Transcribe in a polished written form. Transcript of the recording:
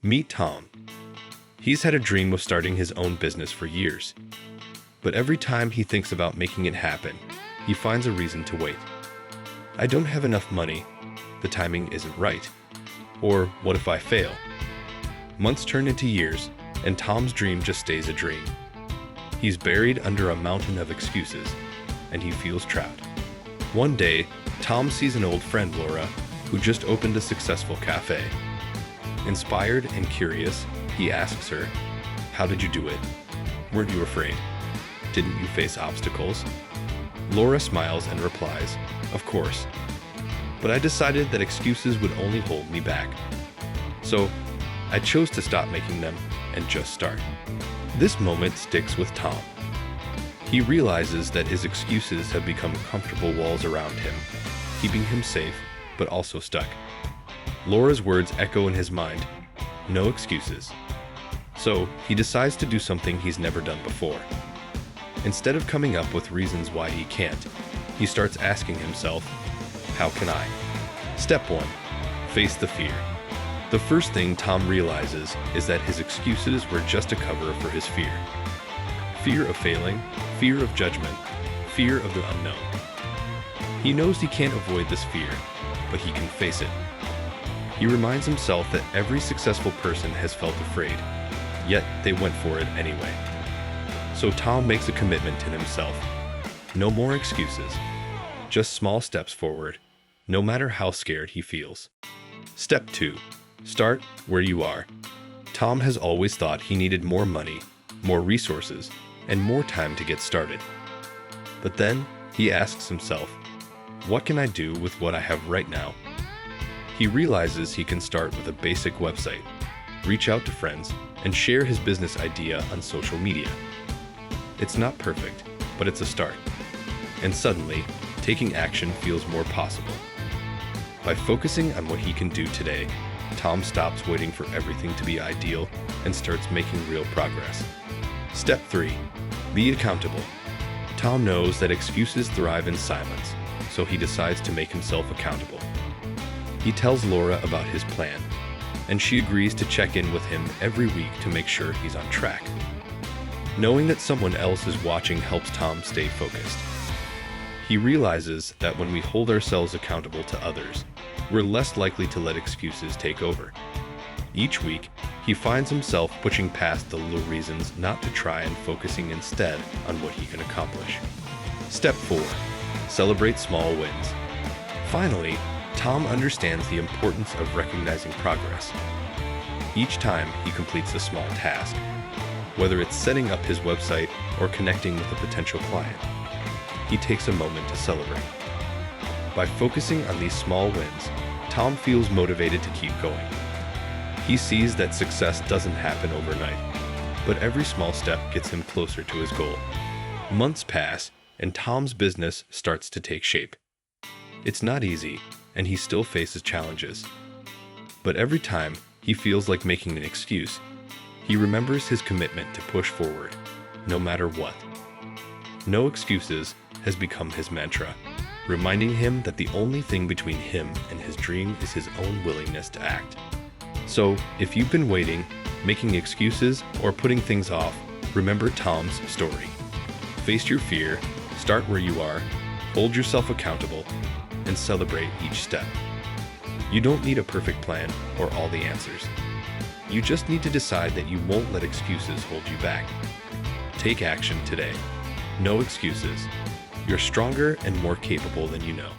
Meet Tom. He's had a dream of starting his own business for years. But every time he thinks about making it happen, he finds a reason to wait. I don't have enough money. The timing isn't right. Or what if I fail? Months turn into years, and Tom's dream just stays a dream. He's buried under a mountain of excuses, and he feels trapped. One day, Tom sees an old friend, Laura, who just opened a successful cafe. Inspired and curious, he asks her, "How did you do it? Weren't you afraid? Didn't you face obstacles?" Laura smiles and replies, "Of course. But I decided that excuses would only hold me back. So I chose to stop making them and just start." This moment sticks with Tom. He realizes that his excuses have become comfortable walls around him, keeping him safe, but also stuck. Laura's words echo in his mind, no excuses. So he decides to do something he's never done before. Instead of coming up with reasons why he can't, he starts asking himself, how can I? Step 1. Face the fear. The first thing Tom realizes is that his excuses were just a cover for his fear. Fear of failing, fear of judgment, fear of the unknown. He knows he can't avoid this fear, but he can face it. He reminds himself that every successful person has felt afraid, yet they went for it anyway. So Tom makes a commitment to himself. No more excuses. Just small steps forward, no matter how scared he feels. Step 2. Start where you are. Tom has always thought he needed more money, more resources, and more time to get started. But then he asks himself, what can I do with what I have right now? He realizes he can start with a basic website, reach out to friends, and share his business idea on social media. It's not perfect, but it's a start. And suddenly, taking action feels more possible. By focusing on what he can do today, Tom stops waiting for everything to be ideal and starts making real progress. Step 3. Be accountable. Tom knows that excuses thrive in silence, so he decides to make himself accountable. He tells Laura about his plan, and she agrees to check in with him every week to make sure he's on track. Knowing that someone else is watching helps Tom stay focused. He realizes that when we hold ourselves accountable to others, we're less likely to let excuses take over. Each week, he finds himself pushing past the little reasons not to try and focusing instead on what he can accomplish. Step 4. Celebrate small wins. Finally, Tom understands the importance of recognizing progress. Each time he completes a small task, whether it's setting up his website or connecting with a potential client, he takes a moment to celebrate. By focusing on these small wins, Tom feels motivated to keep going. He sees that success doesn't happen overnight, but every small step gets him closer to his goal. Months pass, and Tom's business starts to take shape. It's not easy, and he still faces challenges. But every time he feels like making an excuse, he remembers his commitment to push forward, no matter what. No excuses has become his mantra, reminding him that the only thing between him and his dream is his own willingness to act. So, if you've been waiting, making excuses, or putting things off, remember Tom's story. Face your fear, start where you are, hold yourself accountable, and celebrate each step. You don't need a perfect plan or all the answers. You just need to decide that you won't let excuses hold you back. Take action today. No excuses. You're stronger and more capable than you know.